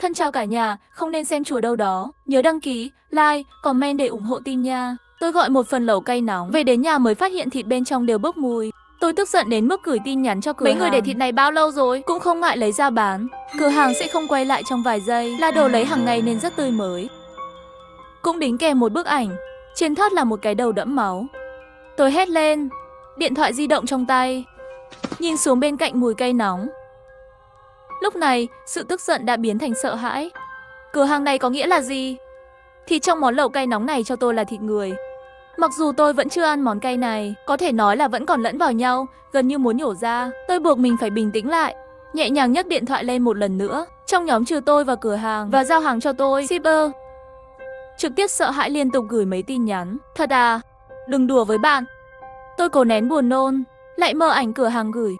Thân chào cả nhà, không nên xem chùa đâu đó. Nhớ đăng ký, like, comment để ủng hộ tin nha. Tôi gọi một phần lẩu cay nóng, về đến nhà mới phát hiện thịt bên trong đều bốc mùi. Tôi tức giận đến mức gửi tin nhắn cho cửa hàng. Mấy người để thịt này bao lâu rồi? Cũng không ngại lấy ra bán. Cửa hàng sẽ không quay lại trong vài giây, là đồ lấy hàng ngày nên rất tươi mới. Cũng đính kèm một bức ảnh, trên thớt là một cái đầu đẫm máu. Tôi hét lên, điện thoại di động trong tay, nhìn xuống bên cạnh mùi cay nóng. Lúc này, sự tức giận đã biến thành sợ hãi. Cửa hàng này có nghĩa là gì? Thịt trong món lẩu cay nóng này cho tôi là thịt người. Mặc dù tôi vẫn chưa ăn món cay này, có thể nói là vẫn còn lẫn vào nhau, gần như muốn nhổ ra. Tôi buộc mình phải bình tĩnh lại, nhẹ nhàng nhấc điện thoại lên một lần nữa. Trong nhóm trừ tôi và cửa hàng và giao hàng cho tôi, shipper trực tiếp sợ hãi liên tục gửi mấy tin nhắn. Thật à? Đừng đùa với bạn. Tôi cố nén buồn nôn, lại mở ảnh cửa hàng gửi.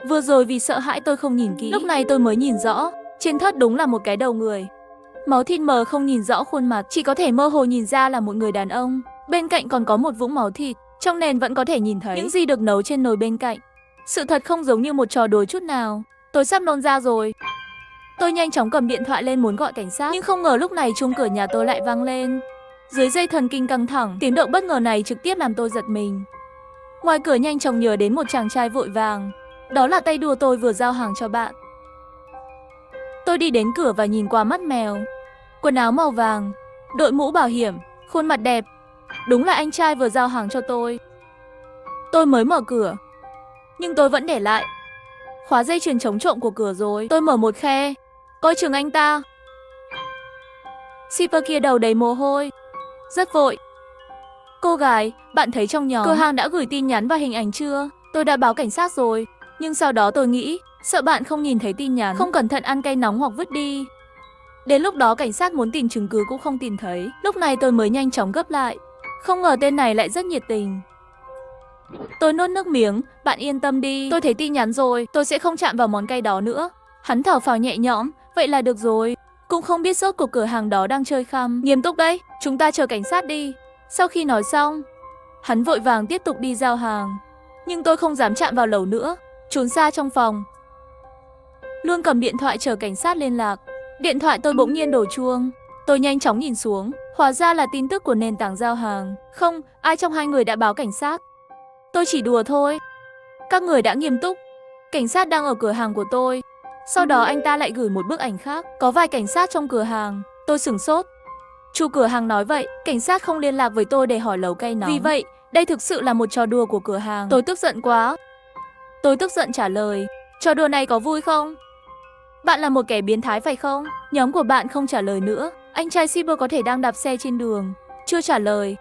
Vừa rồi vì sợ hãi tôi không nhìn kỹ, lúc này tôi mới nhìn rõ, trên thớt đúng là một cái đầu người. Máu thịt mờ không nhìn rõ khuôn mặt, chỉ có thể mơ hồ nhìn ra là một người đàn ông. Bên cạnh còn có một vũng máu thịt, trong nền vẫn có thể nhìn thấy những gì được nấu trên nồi bên cạnh. Sự thật không giống như một trò đùa chút nào. Tôi sắp nôn ra rồi. Tôi nhanh chóng cầm điện thoại lên muốn gọi cảnh sát, nhưng không ngờ lúc này chuông cửa nhà tôi lại vang lên. Dưới dây thần kinh căng thẳng, tiếng động bất ngờ này trực tiếp làm tôi giật mình. Ngoài cửa nhanh chóng nhớ đến một chàng trai vội vàng. Đó là tay đua tôi vừa giao hàng cho bạn. Tôi đi đến cửa và nhìn qua mắt mèo. Quần áo màu vàng, đội mũ bảo hiểm, khuôn mặt đẹp. Đúng là anh trai vừa giao hàng cho tôi. Tôi mới mở cửa, nhưng tôi vẫn để lại. Khóa dây chuyền chống trộm của cửa rồi. Tôi mở một khe, coi chừng anh ta. Shipper kia đầu đầy mồ hôi, rất vội. Cô gái, bạn thấy trong nhóm cửa hàng đã gửi tin nhắn và hình ảnh chưa? Tôi đã báo cảnh sát rồi. Nhưng sau đó tôi nghĩ, sợ bạn không nhìn thấy tin nhắn, không cẩn thận ăn cay nóng hoặc vứt đi. Đến lúc đó cảnh sát muốn tìm chứng cứ cũng không tìm thấy. Lúc này tôi mới nhanh chóng gấp lại. Không ngờ tên này lại rất nhiệt tình. Tôi nuốt nước miếng, bạn yên tâm đi, tôi thấy tin nhắn rồi, tôi sẽ không chạm vào món cay đó nữa. Hắn thở phào nhẹ nhõm, vậy là được rồi. Cũng không biết rốt cuộc cửa hàng đó đang chơi khăm. Nghiêm túc đấy, chúng ta chờ cảnh sát đi. Sau khi nói xong, hắn vội vàng tiếp tục đi giao hàng. Nhưng tôi không dám chạm vào lẩu nữa, trốn xa trong phòng. Luôn cầm điện thoại chờ cảnh sát liên lạc. Điện thoại tôi bỗng nhiên đổ chuông. Tôi nhanh chóng nhìn xuống, hóa ra là tin tức của nền tảng giao hàng. Không, ai trong hai người đã báo cảnh sát. Tôi chỉ đùa thôi. Các người đã nghiêm túc. Cảnh sát đang ở cửa hàng của tôi. Sau đó anh ta lại gửi một bức ảnh khác, có vài cảnh sát trong cửa hàng. Tôi sửng sốt. Chủ cửa hàng nói vậy, cảnh sát không liên lạc với tôi để hỏi lẩu cay nóng. Vì vậy, đây thực sự là một trò đùa của cửa hàng. Tôi tức giận quá. Tôi tức giận trả lời, trò đùa này có vui không? Bạn là một kẻ biến thái phải không? Nhóm của bạn không trả lời nữa. Anh trai shipper có thể đang đạp xe trên đường, chưa trả lời.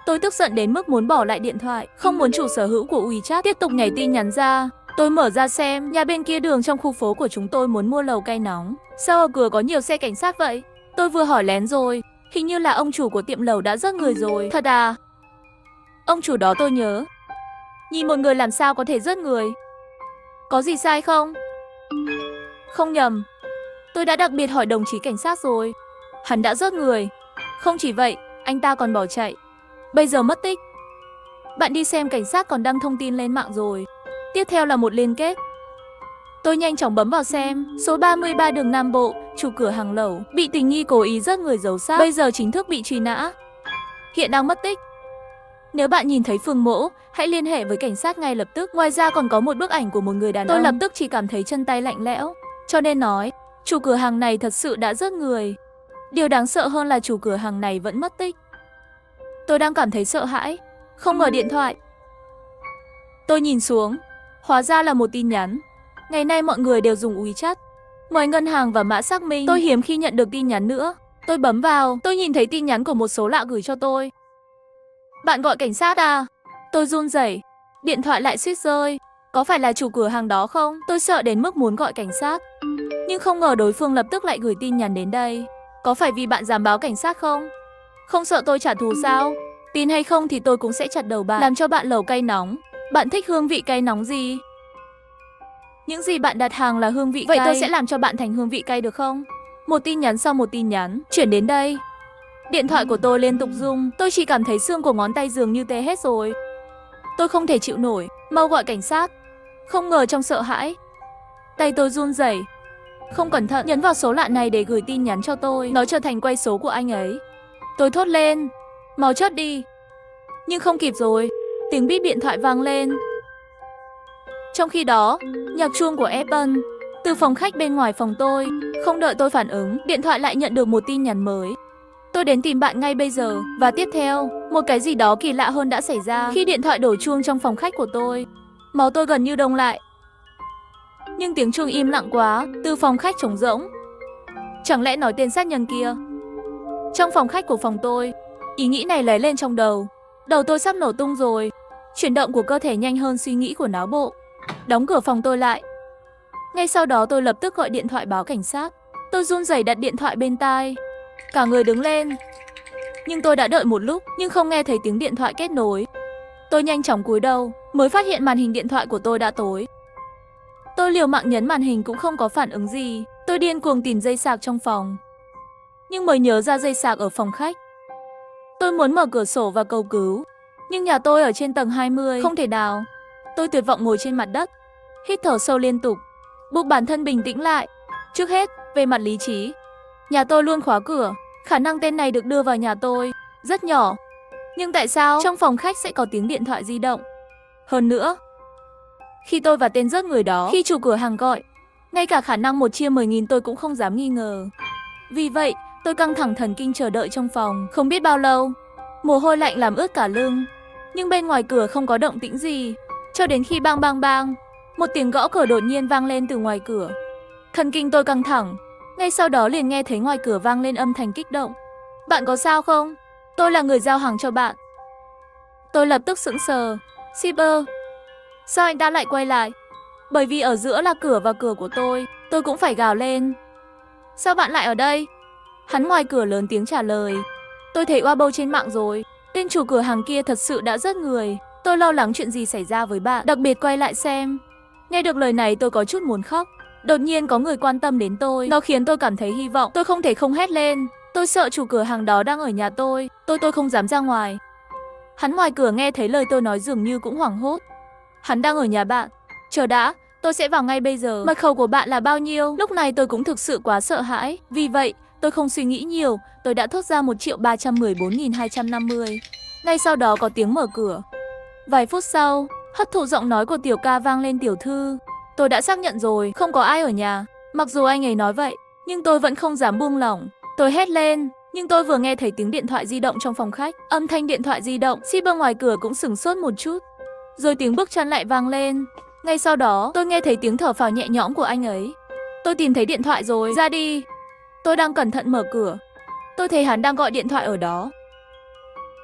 Tôi tức giận đến mức muốn bỏ lại điện thoại, không muốn chủ sở hữu của WeChat tiếp tục nhảy tin nhắn ra. Tôi mở ra xem, nhà bên kia đường trong khu phố của chúng tôi muốn mua lẩu cay nóng. Sao ở cửa có nhiều xe cảnh sát vậy? Tôi vừa hỏi lén rồi, hình như là ông chủ của tiệm lẩu đã rớt người rồi. Thật à? Ông chủ đó tôi nhớ. Nhìn một người làm sao có thể rớt người? Có gì sai không? Không nhầm, tôi đã đặc biệt hỏi đồng chí cảnh sát rồi. Hắn đã rớt người. Không chỉ vậy, anh ta còn bỏ chạy. Bây giờ mất tích. Bạn đi xem, cảnh sát còn đăng thông tin lên mạng rồi. Tiếp theo là một liên kết. Tôi nhanh chóng bấm vào xem. Số 33 đường Nam Bộ, chủ cửa hàng lẩu bị tình nghi cố ý rớt người giấu xác, bây giờ chính thức bị truy nã, hiện đang mất tích. Nếu bạn nhìn thấy Phương mẫu, hãy liên hệ với cảnh sát ngay lập tức. Ngoài ra còn có một bức ảnh của một người đàn ông. Tôi lập tức chỉ cảm thấy chân tay lạnh lẽo. Cho nên nói, chủ cửa hàng này thật sự đã rớt người. Điều đáng sợ hơn là chủ cửa hàng này vẫn mất tích. Tôi đang cảm thấy sợ hãi, không mở điện thoại. Tôi nhìn xuống, hóa ra là một tin nhắn. Ngày nay mọi người đều dùng WeChat. Ngoài ngân hàng và mã xác minh, tôi hiếm khi nhận được tin nhắn nữa. Tôi bấm vào, tôi nhìn thấy tin nhắn của một số lạ gửi cho tôi. Bạn gọi cảnh sát à? Tôi run rẩy, điện thoại lại suýt rơi. Có phải là chủ cửa hàng đó không? Tôi sợ đến mức muốn gọi cảnh sát. Nhưng không ngờ đối phương lập tức lại gửi tin nhắn đến đây. Có phải vì bạn dám báo cảnh sát không? Không sợ tôi trả thù sao? Tin hay không thì tôi cũng sẽ chặt đầu bạn, làm cho bạn lẩu cay nóng. Bạn thích hương vị cay nóng gì? Những gì bạn đặt hàng là hương vị cay. Vậy tôi sẽ làm cho bạn thành hương vị cay được không? Một tin nhắn sau một tin nhắn chuyển đến đây. Điện thoại của tôi liên tục rung. Tôi chỉ cảm thấy xương của ngón tay dường như tê hết rồi. Tôi không thể chịu nổi, mau gọi cảnh sát. Không ngờ trong sợ hãi, tay tôi run rẩy, không cẩn thận nhấn vào số lạ này để gửi tin nhắn cho tôi. Nó trở thành quay số của anh ấy. Tôi thốt lên, mau chốt đi. Nhưng không kịp rồi, tiếng bíp điện thoại vang lên. Trong khi đó, nhạc chuông của Apple từ phòng khách bên ngoài phòng tôi. Không đợi tôi phản ứng, điện thoại lại nhận được một tin nhắn mới. Tôi đến tìm bạn ngay bây giờ. Và tiếp theo, một cái gì đó kỳ lạ hơn đã xảy ra khi điện thoại đổ chuông trong phòng khách của tôi. Máu tôi gần như đông lại. Nhưng tiếng chuông im lặng quá, từ phòng khách trống rỗng. Chẳng lẽ nói tên sát nhân kia? Trong phòng khách của phòng tôi, ý nghĩ này lóe lên trong đầu. Đầu tôi sắp nổ tung rồi. Chuyển động của cơ thể nhanh hơn suy nghĩ của não bộ. Đóng cửa phòng tôi lại. Ngay sau đó tôi lập tức gọi điện thoại báo cảnh sát. Tôi run rẩy đặt điện thoại bên tai. Cả người đứng lên. Nhưng tôi đã đợi một lúc nhưng không nghe thấy tiếng điện thoại kết nối. Tôi nhanh chóng cúi đầu, mới phát hiện màn hình điện thoại của tôi đã tối. Tôi liều mạng nhấn màn hình cũng không có phản ứng gì. Tôi điên cuồng tìm dây sạc trong phòng. Nhưng mới nhớ ra dây sạc ở phòng khách. Tôi muốn mở cửa sổ và cầu cứu. Nhưng nhà tôi ở trên tầng 20, không thể nào. Tôi tuyệt vọng ngồi trên mặt đất, hít thở sâu liên tục, buộc bản thân bình tĩnh lại. Trước hết, về mặt lý trí, nhà tôi luôn khóa cửa. Khả năng tên này được đưa vào nhà tôi rất nhỏ. Nhưng tại sao trong phòng khách sẽ có tiếng điện thoại di động? Hơn nữa, khi tôi và tên rớt người đó, khi chủ cửa hàng gọi, ngay cả khả năng 1 chia 10.000 tôi cũng không dám nghi ngờ. Vì vậy, tôi căng thẳng thần kinh chờ đợi trong phòng. Không biết bao lâu, mồ hôi lạnh làm ướt cả lưng. Nhưng bên ngoài cửa không có động tĩnh gì. Cho đến khi bang bang bang, một tiếng gõ cửa đột nhiên vang lên từ ngoài cửa. Thần kinh tôi căng thẳng. Ngay sau đó liền nghe thấy ngoài cửa vang lên âm thanh kích động. Bạn có sao không? Tôi là người giao hàng cho bạn. Tôi lập tức sững sờ. Shipper. Sao anh ta lại quay lại? Bởi vì ở giữa là cửa và cửa của tôi cũng phải gào lên. Sao bạn lại ở đây? Hắn ngoài cửa lớn tiếng trả lời. Tôi thấy oa bâu trên mạng rồi. Tên chủ cửa hàng kia thật sự đã rớt người. Tôi lo lắng chuyện gì xảy ra với bạn, đặc biệt quay lại xem. Nghe được lời này tôi có chút muốn khóc. Đột nhiên có người quan tâm đến tôi. Nó khiến tôi cảm thấy hy vọng. Tôi không thể không hét lên. Tôi sợ chủ cửa hàng đó đang ở nhà tôi không dám ra ngoài. Hắn ngoài cửa nghe thấy lời tôi nói dường như cũng hoảng hốt. Hắn đang ở nhà bạn. Chờ đã, tôi sẽ vào ngay bây giờ. Mật khẩu của bạn là bao nhiêu? Lúc này tôi cũng thực sự quá sợ hãi. Vì vậy, tôi không suy nghĩ nhiều. Tôi đã thốt ra 1.314.250. Ngay sau đó có tiếng mở cửa. Vài phút sau, hất thụ giọng nói của Tiểu Ca vang lên. Tiểu thư, tôi đã xác nhận rồi, không có ai ở nhà. Mặc dù anh ấy nói vậy, nhưng tôi vẫn không dám buông lỏng. Tôi hét lên, nhưng tôi vừa nghe thấy tiếng điện thoại di động trong phòng khách. Âm thanh điện thoại di động, shipper ngoài cửa cũng sửng sốt một chút. Rồi tiếng bước chân lại vang lên. Ngay sau đó, tôi nghe thấy tiếng thở phào nhẹ nhõm của anh ấy. Tôi tìm thấy điện thoại rồi, ra đi. Tôi đang cẩn thận mở cửa. Tôi thấy hắn đang gọi điện thoại ở đó.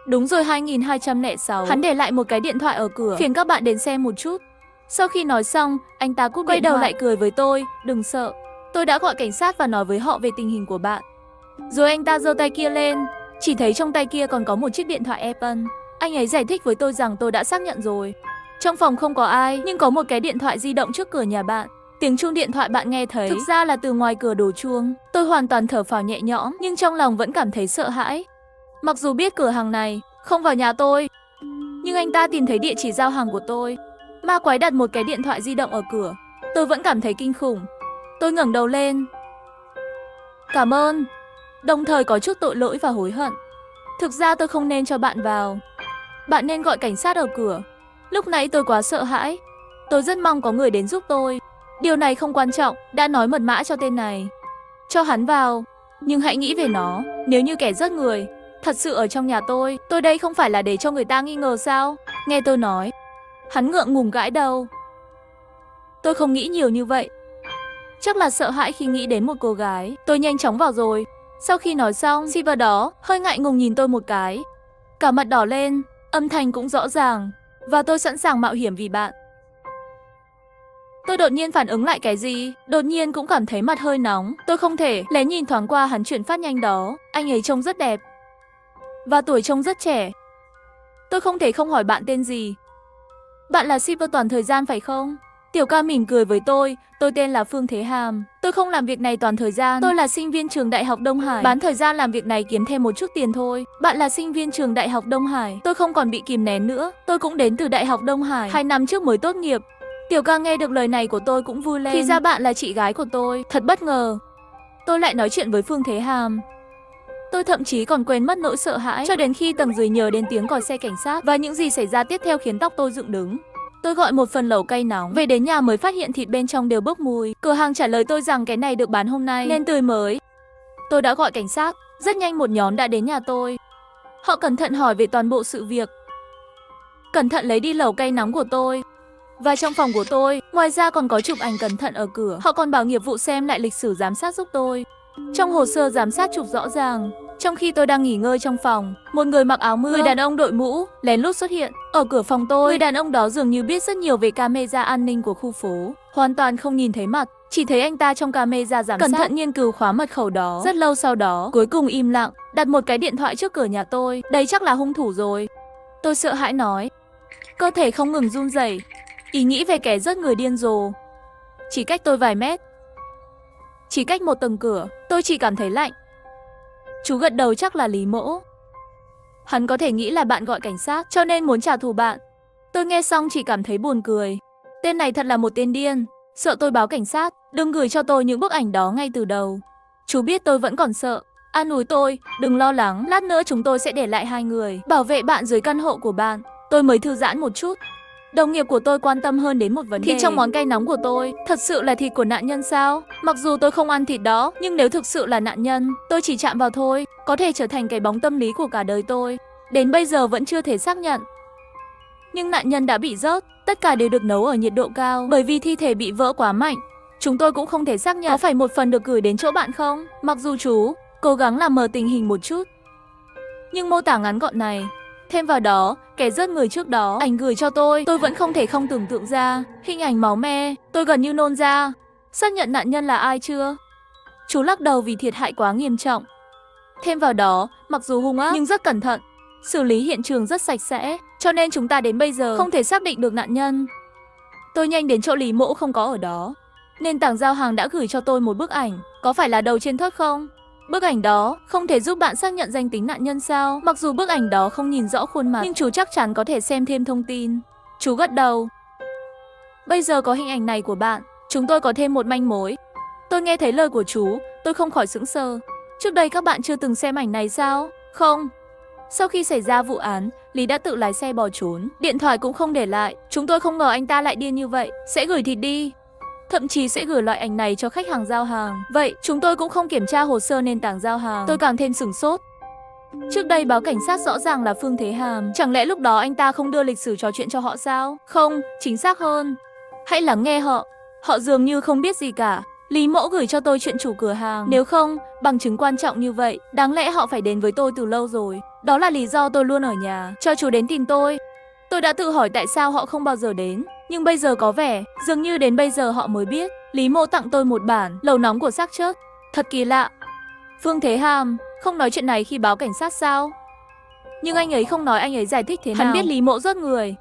Đúng rồi, 2206. Hắn để lại một cái điện thoại ở cửa, phiền các bạn đến xem một chút. Sau khi nói xong, anh ta cúp quay đầu lại cười với tôi. Đừng sợ, tôi đã gọi cảnh sát và nói với họ về tình hình của bạn. Rồi anh ta giơ tay kia lên. Chỉ thấy trong tay kia còn có một chiếc điện thoại Apple. Anh ấy giải thích với tôi rằng tôi đã xác nhận rồi. Trong phòng không có ai, nhưng có một cái điện thoại di động trước cửa nhà bạn. Tiếng chuông điện thoại bạn nghe thấy thực ra là từ ngoài cửa đổ chuông. Tôi hoàn toàn thở phào nhẹ nhõm, nhưng trong lòng vẫn cảm thấy sợ hãi. Mặc dù biết cửa hàng này không vào nhà tôi, nhưng anh ta tìm thấy địa chỉ giao hàng của tôi. Ma quái đặt một cái điện thoại di động ở cửa. Tôi vẫn cảm thấy kinh khủng. Tôi ngẩng đầu lên. Cảm ơn. Đồng thời có chút tội lỗi và hối hận. Thực ra tôi không nên cho bạn vào. Bạn nên gọi cảnh sát ở cửa. Lúc nãy tôi quá sợ hãi. Tôi rất mong có người đến giúp tôi. Điều này không quan trọng, đã nói mật mã cho tên này. Cho hắn vào. Nhưng hãy nghĩ về nó. Nếu như kẻ giết người thật sự ở trong nhà tôi đây không phải là để cho người ta nghi ngờ sao? Nghe tôi nói, hắn ngượng ngùng gãi đầu. Tôi không nghĩ nhiều như vậy. Chắc là sợ hãi khi nghĩ đến một cô gái. Tôi nhanh chóng vào rồi. Sau khi nói xong, Silver đó hơi ngại ngùng nhìn tôi một cái. Cả mặt đỏ lên, âm thanh cũng rõ ràng. Và tôi sẵn sàng mạo hiểm vì bạn. Tôi đột nhiên phản ứng lại cái gì. Đột nhiên cũng cảm thấy mặt hơi nóng. Tôi không thể lén nhìn thoáng qua hắn chuyển phát nhanh đó. Anh ấy trông rất đẹp. Và tuổi trông rất trẻ. Tôi không thể không hỏi bạn tên gì. Bạn là shipper toàn thời gian phải không? Tiểu Ca mỉm cười với tôi tên là Phương Thế Hàm. Tôi không làm việc này toàn thời gian. Tôi là sinh viên trường Đại học Đông Hải. Bán thời gian làm việc này kiếm thêm một chút tiền thôi. Bạn là sinh viên trường Đại học Đông Hải. Tôi không còn bị kìm nén nữa. Tôi cũng đến từ Đại học Đông Hải. 2 năm trước mới tốt nghiệp. Tiểu ca nghe được lời này của tôi cũng vui lên. Thì ra bạn là chị gái của tôi, thật bất ngờ. Tôi lại nói chuyện với Phương Thế Hàm. Tôi thậm chí còn quên mất nỗi sợ hãi cho đến khi tầng dưới nhớ đến tiếng còi xe cảnh sát và những gì xảy ra tiếp theo khiến tóc tôi dựng đứng. Tôi gọi một phần lẩu cay nóng, về đến nhà mới phát hiện thịt bên trong đều bốc mùi. Cửa hàng trả lời tôi rằng cái này được bán hôm nay nên tươi mới. Tôi đã gọi cảnh sát, rất nhanh một nhóm đã đến nhà tôi. Họ cẩn thận hỏi về toàn bộ sự việc, cẩn thận lấy đi lẩu cay nóng của tôi. Và trong phòng của tôi, ngoài ra còn có chụp ảnh cẩn thận ở cửa. Họ còn bảo nghiệp vụ xem lại lịch sử giám sát giúp tôi. Trong hồ sơ giám sát chụp rõ ràng, trong khi tôi đang nghỉ ngơi trong phòng, một người mặc áo mưa, người đàn ông đội mũ, lén lút xuất hiện ở cửa phòng tôi. Người đàn ông đó dường như biết rất nhiều về camera an ninh của khu phố, hoàn toàn không nhìn thấy mặt, chỉ thấy anh ta trong camera giám sát cẩn thận nghiên cứu khóa mật khẩu đó. Rất lâu sau đó, cuối cùng im lặng, đặt một cái điện thoại trước cửa nhà tôi. Đây chắc là hung thủ rồi. Tôi sợ hãi nói, cơ thể không ngừng run rẩy. Ý nghĩ về kẻ giết người điên rồ chỉ cách tôi vài mét, chỉ cách một tầng cửa. Tôi chỉ cảm thấy lạnh. Chú gật đầu, chắc là Lý Mỗ. Hắn có thể nghĩ là bạn gọi cảnh sát cho nên muốn trả thù bạn. Tôi nghe xong chỉ cảm thấy buồn cười. Tên này thật là một tên điên. Sợ tôi báo cảnh sát, đừng gửi cho tôi những bức ảnh đó ngay từ đầu. Chú biết tôi vẫn còn sợ, an ủi tôi, đừng lo lắng, lát nữa chúng tôi sẽ để lại 2 người bảo vệ bạn dưới căn hộ của bạn. Tôi mới thư giãn một chút. Đồng nghiệp của tôi quan tâm hơn đến một vấn đề. Thịt trong món cay nóng của tôi thật sự là thịt của nạn nhân sao? Mặc dù tôi không ăn thịt đó, nhưng nếu thực sự là nạn nhân, tôi chỉ chạm vào thôi, có thể trở thành cái bóng tâm lý của cả đời tôi. Đến bây giờ vẫn chưa thể xác nhận. Nhưng nạn nhân đã bị rớt, tất cả đều được nấu ở nhiệt độ cao, bởi vì thi thể bị vỡ quá mạnh. Chúng tôi cũng không thể xác nhận có phải một phần được gửi đến chỗ bạn không? Mặc dù chú cố gắng làm mờ tình hình một chút, nhưng mô tả ngắn gọn này thêm vào đó, kẻ giết người trước đó, ảnh gửi cho tôi vẫn không thể không tưởng tượng ra. Hình ảnh máu me, tôi gần như nôn ra. Xác nhận nạn nhân là ai chưa? Chú lắc đầu vì thiệt hại quá nghiêm trọng. Thêm vào đó, mặc dù hung ác nhưng rất cẩn thận, xử lý hiện trường rất sạch sẽ, cho nên chúng ta đến bây giờ không thể xác định được nạn nhân. Tôi nhanh đến chỗ Lý Mỗ không có ở đó. Nền tảng giao hàng đã gửi cho tôi một bức ảnh, có phải là đầu trên thớt không? Bức ảnh đó không thể giúp bạn xác nhận danh tính nạn nhân sao? Mặc dù bức ảnh đó không nhìn rõ khuôn mặt, nhưng chú chắc chắn có thể xem thêm thông tin. Chú gật đầu. Bây giờ có hình ảnh này của bạn, chúng tôi có thêm một manh mối. Tôi nghe thấy lời của chú, tôi không khỏi sững sờ. Trước đây các bạn chưa từng xem ảnh này sao? Không. Sau khi xảy ra vụ án, Lý đã tự lái xe bỏ trốn, điện thoại cũng không để lại. Chúng tôi không ngờ anh ta lại điên như vậy, sẽ gửi thịt đi, thậm chí sẽ gửi loại ảnh này cho khách hàng giao hàng. Vậy chúng tôi cũng không kiểm tra hồ sơ nền tảng giao hàng. Tôi càng thêm sửng sốt. Trước đây báo cảnh sát rõ ràng là Phương Thế Hàm, chẳng lẽ lúc đó anh ta không đưa lịch sử trò chuyện cho họ sao? Không, chính xác hơn, hãy lắng nghe họ. Họ dường như không biết gì cả. Lý Mỗ gửi cho tôi chuyện chủ cửa hàng, nếu không, bằng chứng quan trọng như vậy, đáng lẽ họ phải đến với tôi từ lâu rồi. Đó là lý do tôi luôn ở nhà, cho chú đến tìm tôi. Tôi đã tự hỏi tại sao họ không bao giờ đến, nhưng bây giờ có vẻ, dường như đến bây giờ họ mới biết. Lý Mỗ tặng tôi một bản lẩu nóng của xác chết. Thật kỳ lạ. Phương Thế Hàm không nói chuyện này khi báo cảnh sát sao? Nhưng anh ấy không nói anh ấy giải thích thế nào. Hắn biết Lý Mỗ giết người.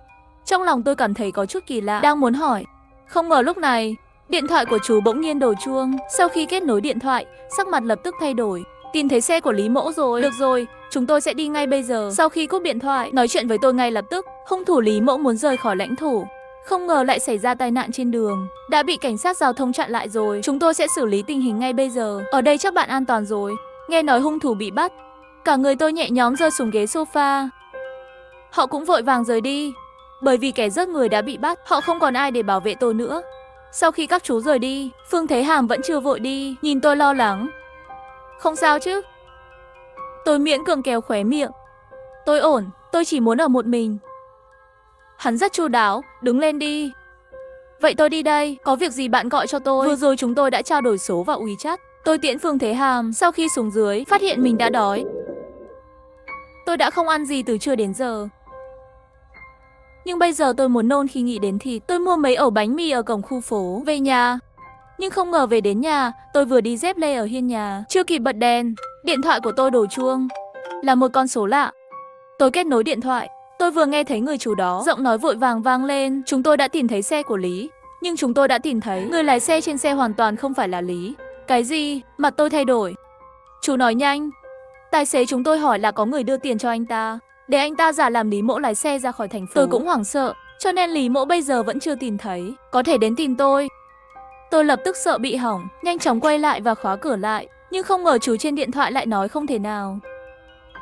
Trong lòng tôi cảm thấy có chút kỳ lạ, đang muốn hỏi. Không ngờ lúc này, điện thoại của chú bỗng nhiên đổ chuông. Sau khi kết nối điện thoại, sắc mặt lập tức thay đổi. Tìm thấy xe của Lý Mỗ rồi. Được rồi, chúng tôi sẽ đi ngay bây giờ. Sau khi cúp điện thoại, nói chuyện với tôi ngay lập tức. Hung thủ Lý Mỗ muốn rời khỏi lãnh thổ, không ngờ lại xảy ra tai nạn trên đường, đã bị cảnh sát giao thông chặn lại rồi. Chúng tôi sẽ xử lý tình hình ngay bây giờ. Ở đây chắc bạn an toàn rồi. Nghe nói hung thủ bị bắt, cả người tôi nhẹ nhõm rơi xuống ghế sofa. Họ cũng vội vàng rời đi, bởi vì kẻ giết người đã bị bắt, họ không còn ai để bảo vệ tôi nữa. Sau khi các chú rời đi, Phương Thế Hàm vẫn chưa vội đi, nhìn tôi lo lắng. Không sao chứ? Tôi miễn cưỡng kéo khóe miệng. Tôi ổn, tôi chỉ muốn ở một mình. Hắn rất chu đáo, đứng lên đi. Vậy tôi đi đây, có việc gì bạn gọi cho tôi. Vừa rồi chúng tôi đã trao đổi số và WeChat. Tôi tiễn Phương Thế Hàm, sau khi xuống dưới, phát hiện mình đã đói. Tôi đã không ăn gì từ trưa đến giờ. Nhưng bây giờ tôi muốn nôn khi nghĩ đến thịt. Tôi mua mấy ổ bánh mì ở cổng khu phố, về nhà. Nhưng không ngờ về đến nhà, tôi vừa đi dép lê ở hiên nhà, chưa kịp bật đèn, điện thoại của tôi đổ chuông. Là một con số lạ. Tôi kết nối điện thoại. Tôi vừa nghe thấy người chủ đó, giọng nói vội vàng vang lên. Chúng tôi đã tìm thấy xe của Lý, nhưng chúng tôi đã tìm thấy người lái xe trên xe hoàn toàn không phải là Lý. Cái gì? Mặt tôi thay đổi. Chú nói nhanh. Tài xế chúng tôi hỏi là có người đưa tiền cho anh ta, để anh ta giả làm Lý Mỗ lái xe ra khỏi thành phố. Tôi cũng hoảng sợ. cho nên Lý Mỗ bây giờ vẫn chưa tìm thấy. Có thể đến tìm tôi. Tôi lập tức sợ bị hỏng, nhanh chóng quay lại và khóa cửa lại. Nhưng không ngờ chú trên điện thoại lại nói không thể nào.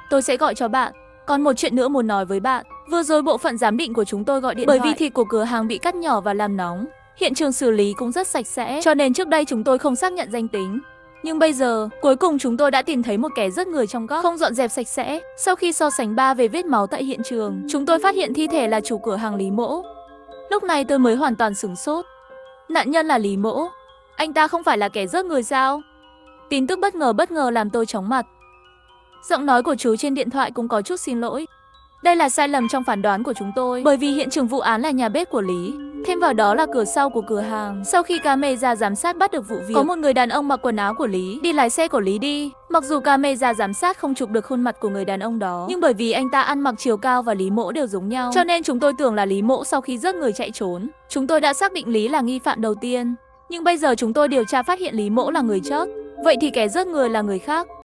Tôi sẽ gọi cho bạn. Còn một chuyện nữa muốn nói với bạn. Vừa rồi bộ phận giám định của chúng tôi gọi điện thoại. Bởi vì thịt của cửa hàng bị cắt nhỏ và làm nóng. Hiện trường xử lý cũng rất sạch sẽ, cho nên trước đây chúng tôi không xác nhận danh tính. Nhưng bây giờ, cuối cùng chúng tôi đã tìm thấy một kẻ giết người trong góc, không dọn dẹp sạch sẽ. Sau khi so sánh về vết máu tại hiện trường, chúng tôi phát hiện thi thể là chủ cửa hàng Lý Mỗ. Lúc này tôi mới hoàn toàn sửng sốt. Nạn nhân là Lý Mỗ. Anh ta không phải là kẻ giết người sao? Tin tức bất ngờ làm tôi chóng mặt. Giọng nói của chú trên điện thoại cũng có chút xin lỗi. Đây là sai lầm trong phán đoán của chúng tôi, bởi vì hiện trường vụ án là nhà bếp của Lý. Thêm vào đó là cửa sau của cửa hàng. Sau khi camera giám sát bắt được vụ việc, có một người đàn ông mặc quần áo của Lý đi lái xe của Lý đi. Mặc dù camera giám sát không chụp được khuôn mặt của người đàn ông đó, nhưng bởi vì anh ta ăn mặc chiều cao và Lý Mỗ đều giống nhau, cho nên chúng tôi tưởng là Lý Mỗ sau khi giết người chạy trốn. Chúng tôi đã xác định Lý là nghi phạm đầu tiên. Nhưng bây giờ chúng tôi điều tra phát hiện Lý Mỗ là người chớp. Vậy thì kẻ giết người là người khác.